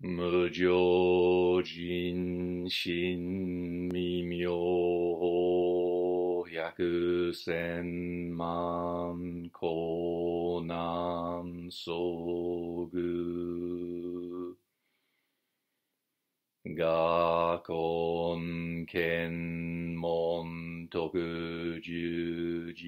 無常人心未妙百千万苦難遭遇我今見聞徳十字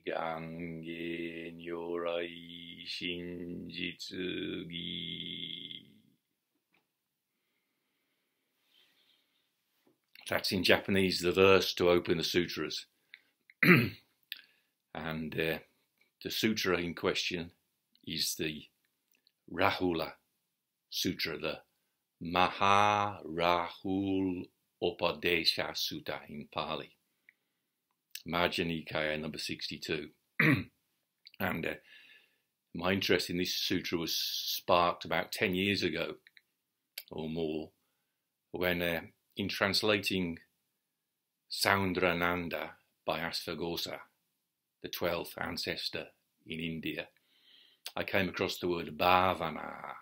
願言如来真実義. That's in Japanese, the verse to open the sutras. And the sutra in question is the Rahula Sutra, the Mahā-Rāhulovāda-suttaṁ in Pali, Majjhima Nikaya number 62. And my interest in this sutra was sparked about 10 years ago or more, when in translating Saundrananda by Asvaghosha, the 12th ancestor in India, I came across the word Bhavana,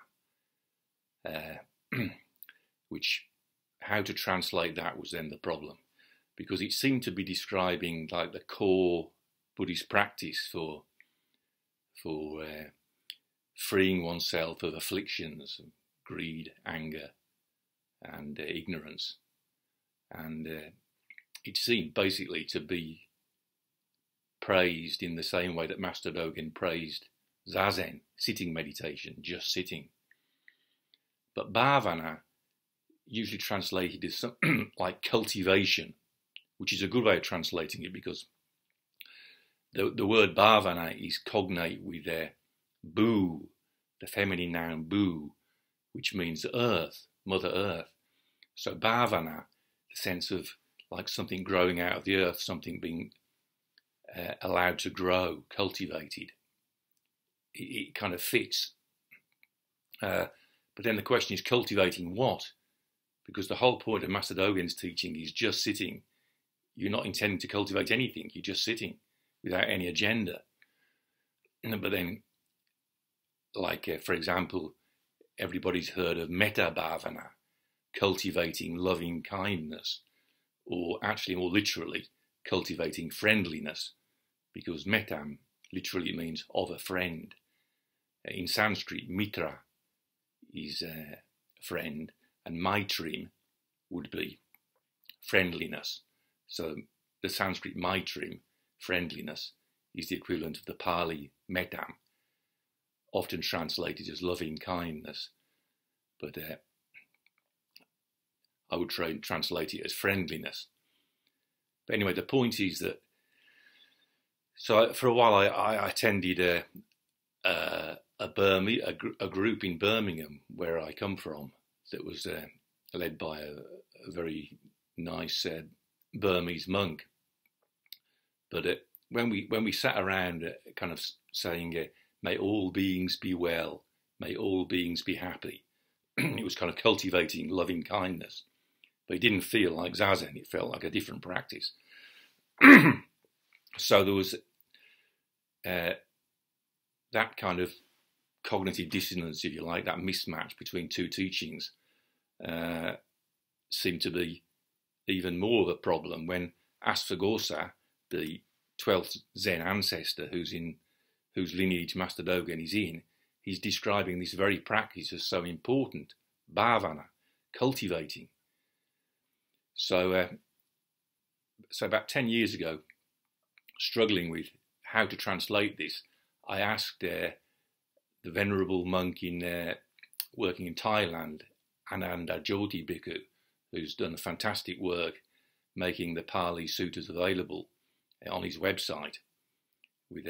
which, how to translate that was then the problem, because it seemed to be describing like the core Buddhist practice for freeing oneself of afflictions, greed, anger, and ignorance. And it seemed basically to be praised in the same way that Master Dogen praised Zazen, sitting meditation, just sitting. But Bhavana, usually translated as something like cultivation, which is a good way of translating it, because the word Bhavana is cognate with Bu, the feminine noun Bu, which means earth, Mother Earth. So Bhavana, the sense of like something growing out of the earth, something being allowed to grow, cultivated. It kind of fits. But then the question is, cultivating what? Because the whole point of Master Dogen's teaching is just sitting. You're not intending to cultivate anything. You're just sitting without any agenda. But then, like, for example, everybody's heard of Metta Bhavana, cultivating loving kindness, or actually more literally, cultivating friendliness, because Mettam literally means of a friend. In Sanskrit, Mitra is friend, and Maitrim would be friendliness. So the Sanskrit Maitrim, friendliness, is the equivalent of the Pali Mettam, often translated as loving kindness. But I would translate it as friendliness. But anyway, the point is that, so for a while I attended a group in Birmingham, where I come from, that was led by a very nice Burmese monk. But when we sat around kind of saying, may all beings be well, may all beings be happy, it was kind of cultivating loving kindness. But it didn't feel like Zazen, it felt like a different practice. So there was that kind of cognitive dissonance, if you like, that mismatch between two teachings seemed to be even more of a problem when Asvaghosha, the 12th Zen ancestor whose lineage Master Dogen is in, he's describing this very practice as so important, bhavana, cultivating. So about 10 years ago, struggling with how to translate this, I asked the venerable monk working in Thailand, Ananda Jyoti Bhikkhu, who's done fantastic work making the Pali sutras available on his website with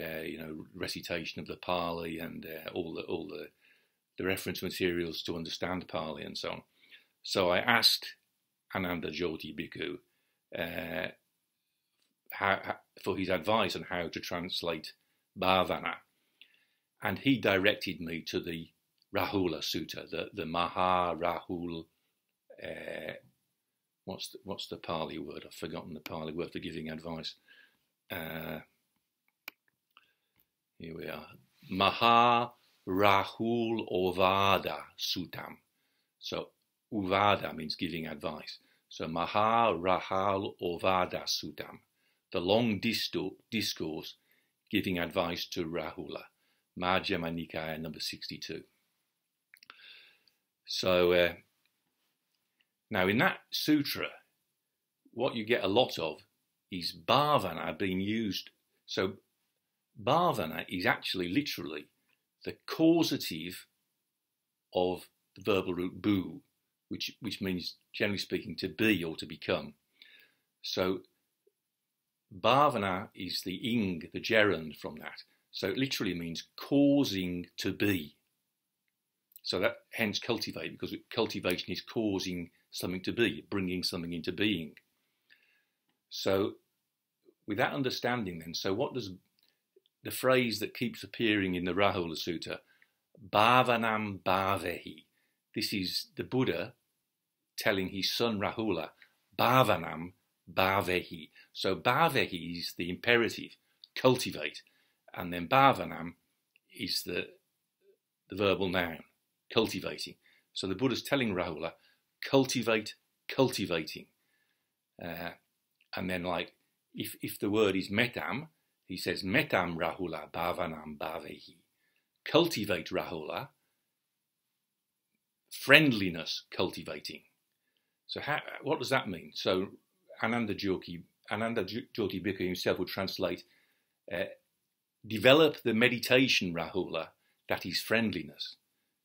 recitation of the Pali and all the reference materials to understand Pali and so on. So I asked Ananda Jyoti Bhikkhu for his advice on how to translate Bhavana, and he directed me to the Rahula Sutta, the Mahā-Rāhulovāda. What's the Pali word? I've forgotten the Pali word for giving advice. Here we are. Mahā-Rāhulovāda-suttaṁ. So Uvada means giving advice. So Mahā-Rāhulovāda-suttaṁ, the long discourse giving advice to Rahula, Majjhima Nikaya number 62. So now in that sutra, what you get a lot of is Bhavana being used. So Bhavana is actually literally the causative of the verbal root bhu, which means, generally speaking, to be or to become. So Bhavana is the ing, the gerund from that. So it literally means causing to be. So that hence cultivate, because cultivation is causing something to be, bringing something into being. So with that understanding then, so what does the phrase that keeps appearing in the Rahula Sutta, Bhavanam bhavehi, this is the Buddha telling his son Rahula, Bhavanam bhavehi. So bhavehi is the imperative, cultivate, and then Bhavanam is the verbal noun, cultivating. So the Buddha's telling Rahula, cultivate, cultivating. And then like, if the word is metam, he says, metam Rahula bhavanam bhavehi. Cultivate Rahula, friendliness cultivating. So what does that mean? So Ananda Jyoti Bhikkhu himself would translate, develop the meditation Rahula, that is friendliness.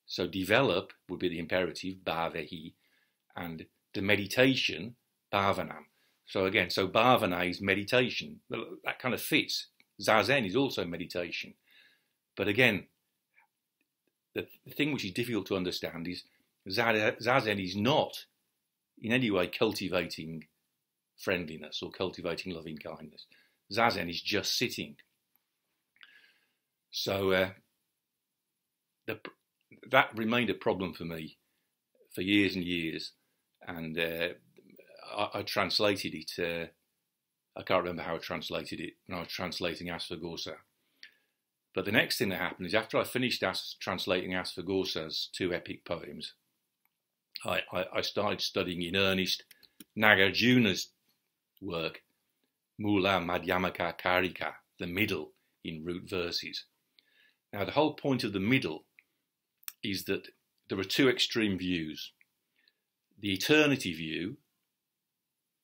So develop would be the imperative, bhavehi, and the meditation, bhavanam. So again, so bhavana is meditation. That kind of fits. Zazen is also meditation. But again, the thing which is difficult to understand is Zazen is not in any way cultivating friendliness or cultivating loving kindness. Zazen is just sitting. So that remained a problem for me for years and years, and I translated it. I can't remember how I translated it when I was translating Asvaghosha. But the next thing that happened is after I finished translating Asvaghosha's two epic poems, I started studying in earnest Nagarjuna's work, Mula Madhyamaka Karika, the middle in root verses. Now the whole point of the middle is that there are two extreme views. The eternity view,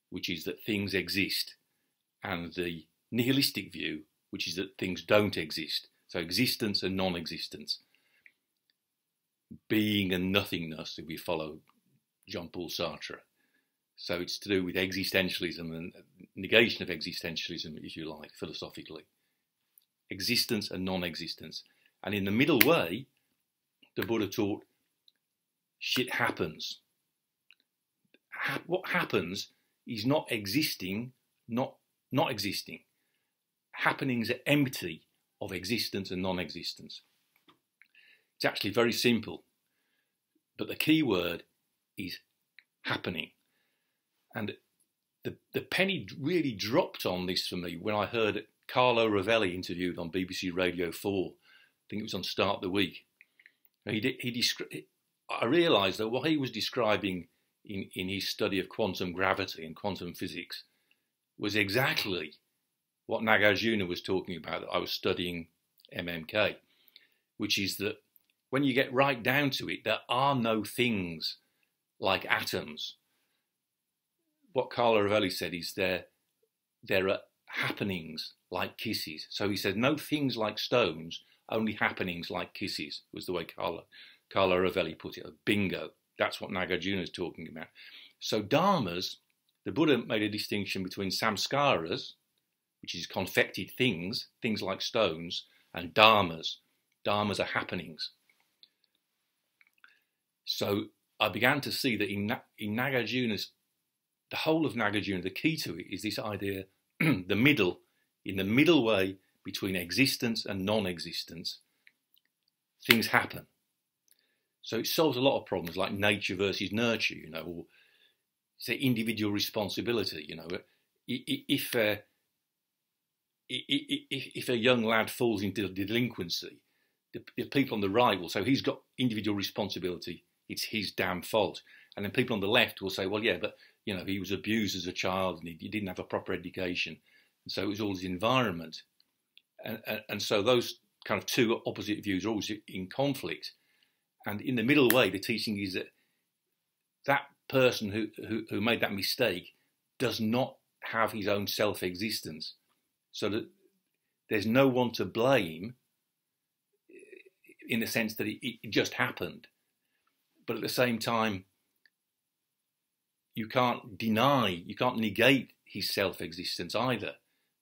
which is that things exist, and the nihilistic view, which is that things don't exist. So existence and non-existence, being and nothingness, if we follow Jean-Paul Sartre. So it's to do with existentialism and negation of existentialism, if you like, philosophically. Existence and non-existence. And in the middle way, the Buddha taught, shit happens. What happens is not existing, not existing. Happenings are empty of existence and non-existence. It's actually very simple, but the key word is happening. And the penny really dropped on this for me when I heard Carlo Rovelli interviewed on BBC Radio 4. I think it was on Start the Week. I realised that what he was describing in his study of quantum gravity and quantum physics was exactly what Nagarjuna was talking about, that I was studying MMK, which is that when you get right down to it, there are no things like atoms. What Carlo Rovelli said is there are happenings like kisses. So he said no things like stones, only happenings like kisses, was the way Carlo Rovelli put it. Bingo. That's what Nagarjuna is talking about. So dharmas, the Buddha made a distinction between samskaras, which is confected things like stones, and dharmas. Dharmas are happenings. So I began to see that in Nagarjuna's, the whole of Nagarjuna, the key to it is this idea, in the middle way between existence and non-existence, things happen. So it solves a lot of problems like nature versus nurture, or say individual responsibility. If a young lad falls into delinquency, the people on the right will say, he's got individual responsibility, it's his damn fault. And then people on the left will say, well, yeah, but he was abused as a child and he didn't have a proper education. And so it was all his environment. And so those kind of two opposite views are always in conflict. And in the middle way, the teaching is that that person who made that mistake does not have his own self-existence. So that there's no one to blame in the sense that it just happened. But at the same time, you can't negate his self-existence either.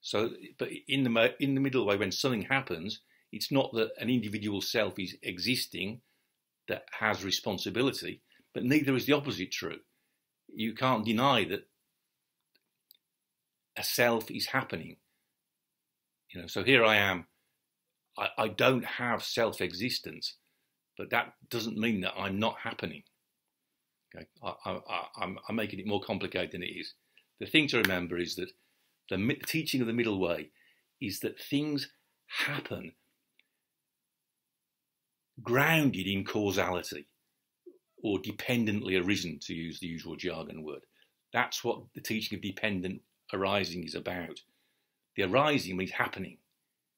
So, but in the middle way, when something happens, it's not that an individual self is existing that has responsibility, but neither is the opposite true. You can't deny that a self is happening. So here I am. I don't have self-existence, but that doesn't mean that I'm not happening. Okay, I'm making it more complicated than it is. The thing to remember is that the teaching of the middle way is that things happen grounded in causality or dependently arisen, to use the usual jargon word. That's what the teaching of dependent arising is about. The arising means happening.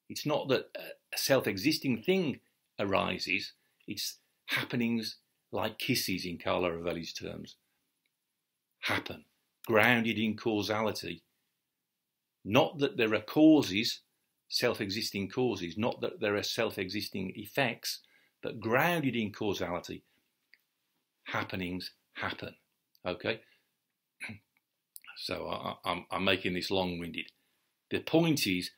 It's not that a self-existing thing arises, it's happenings like kisses in Carlo Rovelli's terms. Happen, grounded in causality. Not that there are causes, self-existing causes, not that there are self-existing effects, but grounded in causality, happenings happen. Okay? So I'm making this long-winded. The point is,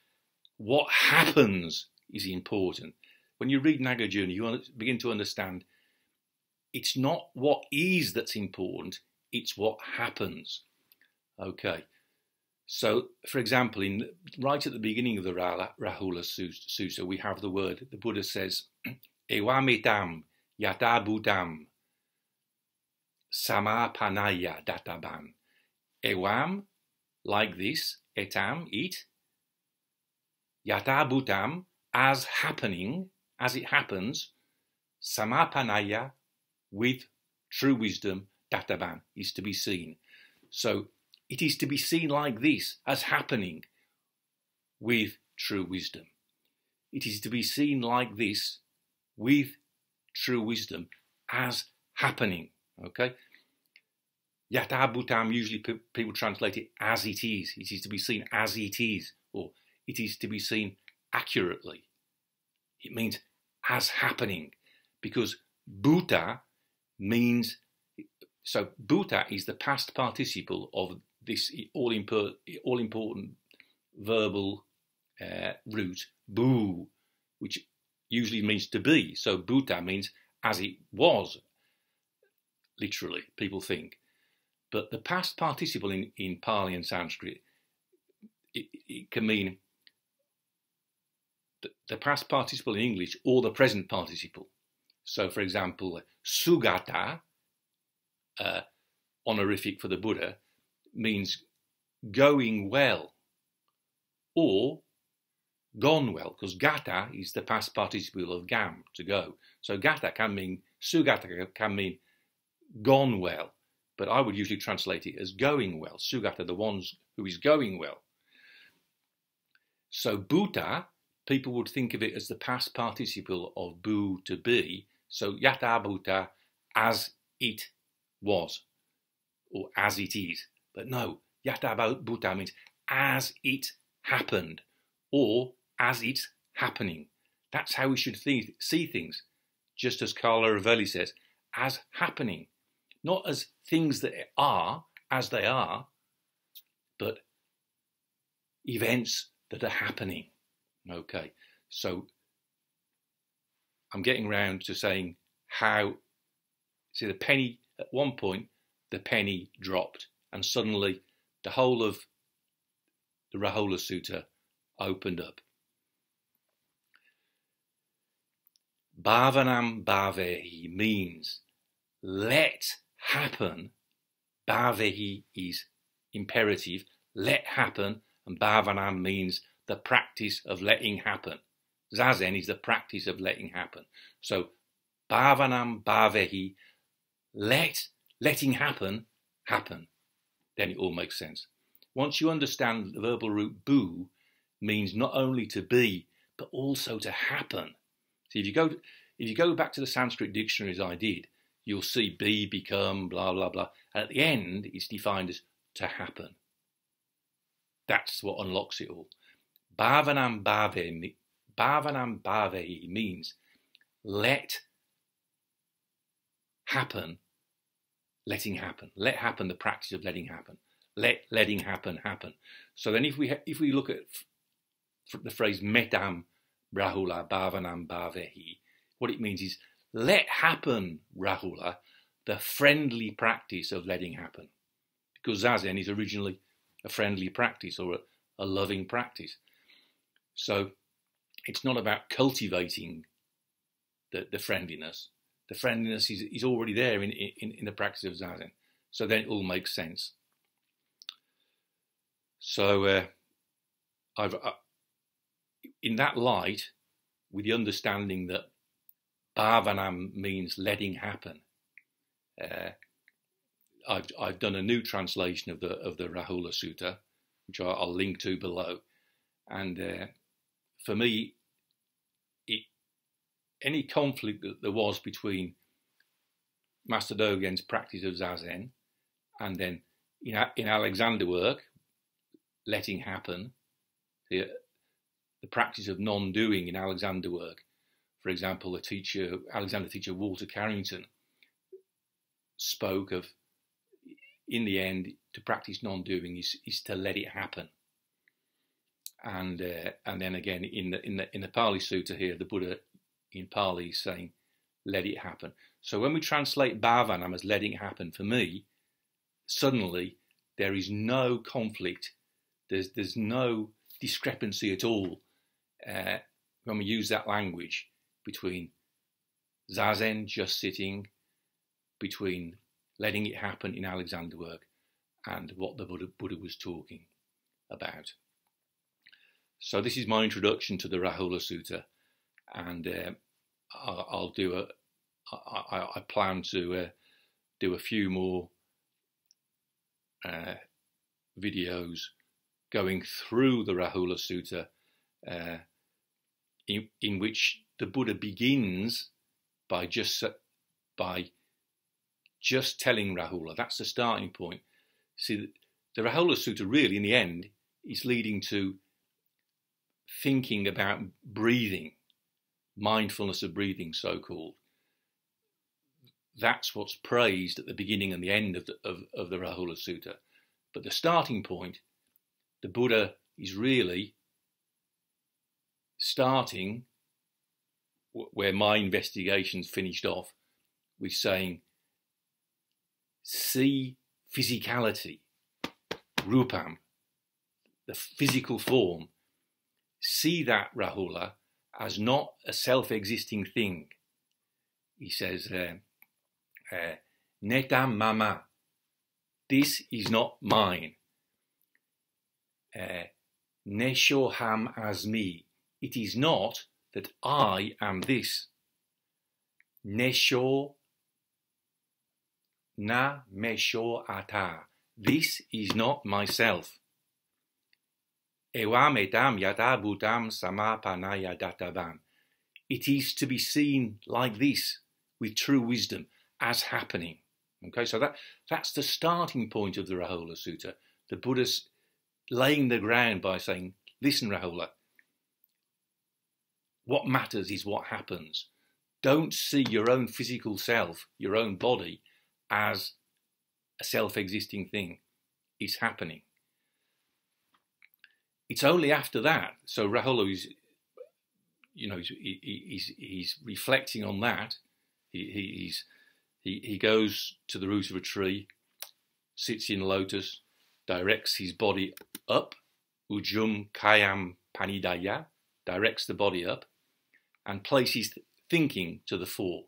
what happens is important. When you read Nagarjuna, you begin to understand it's not what is that's important, it's what happens. Okay. So, for example, right at the beginning of the Rahula Sutta, we have the word, the Buddha says, Ewamitam yatabhutam samapanaya databan. Ewam, like this, etam, it, yatabhutam, as happening, as it happens, samapanaya, with true wisdom, databan, is to be seen. So, it is to be seen like this, as happening with true wisdom. It is to be seen like this, with true wisdom, as happening. Okay? Yata Bhutam, usually people translate it as it is. It is to be seen as it is, or it is to be seen accurately. It means as happening, because Bhuta means, so Bhuta is the past participle of this all-important verbal root, bhu, which usually means to be. So Bhuta means as it was, literally, people think. But the past participle in Pali and Sanskrit, it can mean the past participle in English or the present participle. So, for example, Sugata, honorific for the Buddha, means going well or gone well, because gata is the past participle of gam, to go. So gata can mean, sugata can mean gone well, but I would usually translate it as going well. Sugata, the ones who is going well. So bhuta, people would think of it as the past participle of bhu, to be. So yata bhuta, as it was, or as it is. But no, yata bhuta means as it happened, or as it's happening. That's how we should see things, just as Carlo Rovelli says, as happening. Not as things that are, as they are, but events that are happening. Okay, so I'm getting round to saying how, see, the penny, at one point, the penny dropped, and suddenly the whole of the Rahula Sutta opened up. Bhavanam bhavehi means let happen. Bhavehi is imperative, let happen, and bhavanam means the practice of letting happen. Zazen is the practice of letting happen. So, bhavanam bhavehi, letting happen. Then it all makes sense. Once you understand the verbal root bu means not only to be, but also to happen. So if you go back to the Sanskrit dictionary as I did, you'll see be, become, blah, blah, blah. And at the end, it's defined as to happen. That's what unlocks it all. Bhavanam bhavehi means let happen, letting happen. Let happen, the practice of letting happen. Letting happen. So then if we look at the phrase metam Rahula bhavanam bhavehi, what it means is let happen, Rahula, the friendly practice of letting happen. Because Zazen is originally a friendly practice or a loving practice. So it's not about cultivating the friendliness. The friendliness is already there in the practice of Zazen. So then it all makes sense. So in that light, with the understanding that Bhavanam means letting happen, I've done a new translation of the Rahula Sutta, which I'll link to below. And for me, any conflict that there was between Master Dogen's practice of Zazen and then in Alexander work, letting happen, the practice of non-doing in Alexander work. For example, Alexander teacher Walter Carrington spoke of, in the end, to practice non-doing is to let it happen. And then again in the Pali Sutta here, the Buddha in Pali is saying, let it happen. So when we translate Bhavanam as letting it happen, for me, suddenly there is no conflict. There's no discrepancy at all when we use that language between Zazen, just sitting, between letting it happen in Alexander work and what the Buddha was talking about. So this is my introduction to the Rahula Sutta, and I plan to do a few more videos going through the Rahula Sutta, in which the Buddha begins by just telling Rahula. That's the starting point. See, the Rahula Sutta really, in the end, is leading to thinking about breathing, mindfulness of breathing, so-called. That's what's praised at the beginning and the end of the Rahula Sutta. But the starting point, the Buddha is really starting where my investigations finished off with saying, see physicality, rupam, the physical form. See that, Rahula, as not a self-existing thing. He says, netam mama, this is not mine. Neshoham asmi, it is not that I am this. Nesho na mesho ata, this is not myself. Ewametam yata bhutam samapanaya datavam, it is to be seen like this, with true wisdom, as happening. Okay, so that's the starting point of the Rahula Sutta. The Buddha's laying the ground by saying, listen, Rahula, what matters is what happens. Don't see your own physical self, your own body, as a self-existing thing. It's happening. It's only after that, so Rahula is, he's reflecting on that. He goes to the root of a tree, sits in lotus, directs his body up, ujum kayam panidaya, directs the body up, and places thinking to the fore.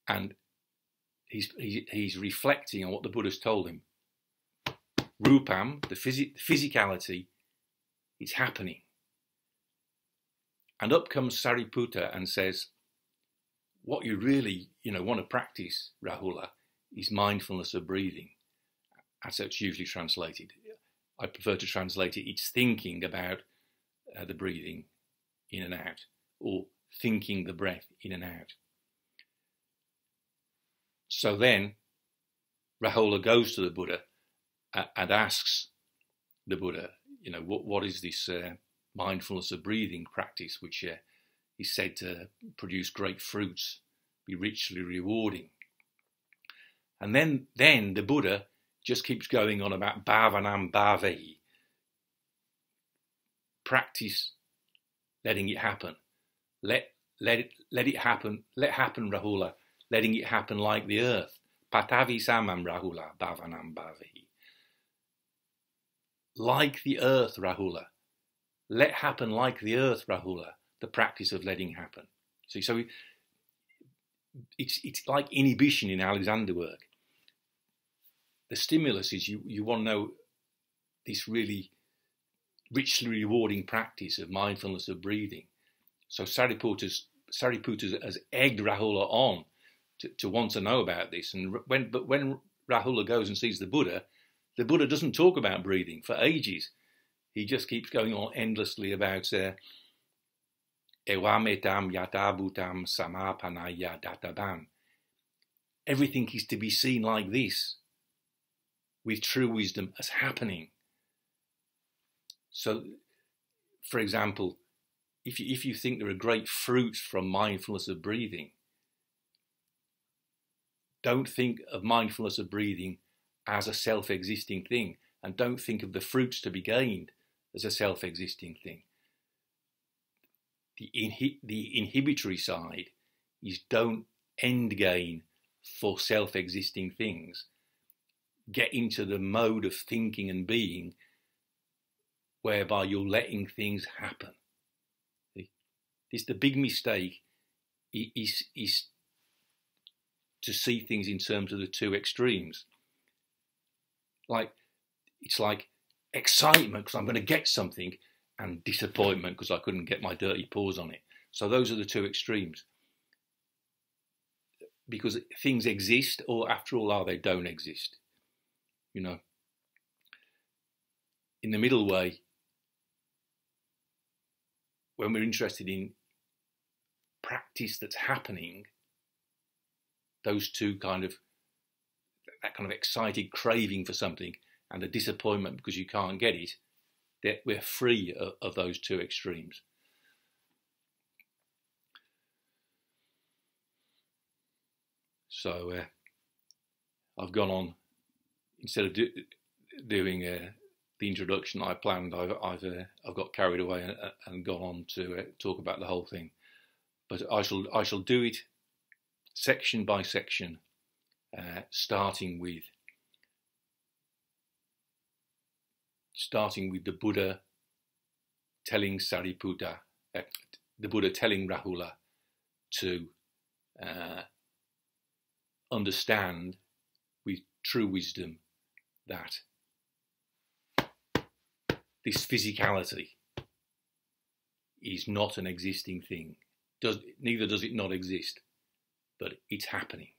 And he's reflecting on what the Buddha's told him. Rupam, the physicality, is happening. And up comes Sariputta and says, what you really, want to practice, Rahula, is mindfulness of breathing. That's how it's usually translated. I prefer to translate it, it's thinking about the breathing in and out, or thinking the breath in and out. So then Rahula goes to the Buddha and asks the Buddha, what is this mindfulness of breathing practice, which is said to produce great fruits, be richly rewarding. And then the Buddha just keeps going on about Bhavanam bhavehi. Practice letting it happen. Let it happen. Let happen, Rahula. Letting it happen like the earth. Patavi samam Rahula bhavanam bhavehi. Like the earth, Rahula. Let happen like the earth, Rahula. The practice of letting happen. See, so it's like inhibition in Alexander work. The stimulus is you want to know this really richly rewarding practice of mindfulness of breathing. So Sariputta has egged Rahula on to want to know about this. But when Rahula goes and sees the Buddha doesn't talk about breathing for ages. He just keeps going on endlessly about ewametam yatabhutam samapanaya databan. Everything is to be seen like this, with true wisdom as happening. So, for example, if you think there are great fruits from mindfulness of breathing, don't think of mindfulness of breathing as a self-existing thing, and don't think of the fruits to be gained as a self-existing thing. The inhibitory side is don't end gain for self-existing things. Get into the mode of thinking and being whereby you're letting things happen. The big mistake is to see things in terms of the two extremes. It's like excitement because I'm going to get something, and disappointment because I couldn't get my dirty paws on it. So those are the two extremes. Because things exist, or after all, they don't exist. In the middle way, when we're interested in practice that's happening, those two that kind of excited craving for something and the disappointment because you can't get it, that we're free of those two extremes. So I've gone on, instead of doing the introduction I planned, I've got carried away and gone on to talk about the whole thing. But I shall do it section by section, starting with the Buddha telling Sariputta, the Buddha telling Rahula to understand with true wisdom that this physicality is not an existing thing. Neither does it not exist, but it's happening.